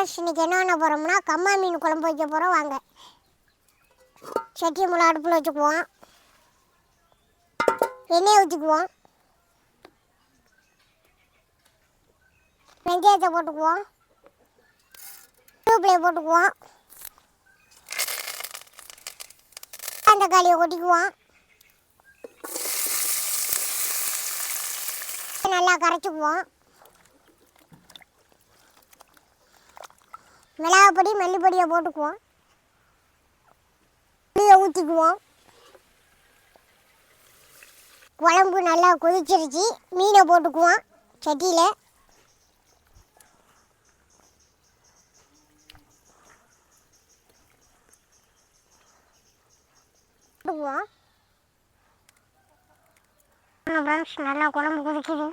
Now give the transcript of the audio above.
Friends, இன்றைக்கி என்ன பண்ண போகிறோம்னா கம்மா மீன் குழம்பு வைக்க போகிறோம். வாங்க, சட்டி முளை அடுப்பில் வச்சுக்குவோம். எண்ணெயை ஊற்றிக்குவோம். வெங்காயத்தை போட்டுக்குவோம். கருவேப்பிலையை போட்டுக்குவோம். தக்காளியை கொட்டிக்குவோம். நல்லா கரைச்சிக்குவோம். மிளகாப்பொடி மல்லிப்பொடியை போட்டுக்குவோம். புளியை ஊற்றிக்குவோம். குழம்பு நல்லா கொதிச்சிருச்சு. மீனை போட்டுக்குவோம் சட்டியில். போட்டுக்குவோம். ஃப்ரெண்ட்ஸ், நல்லா குழம்பு கொதிக்குது.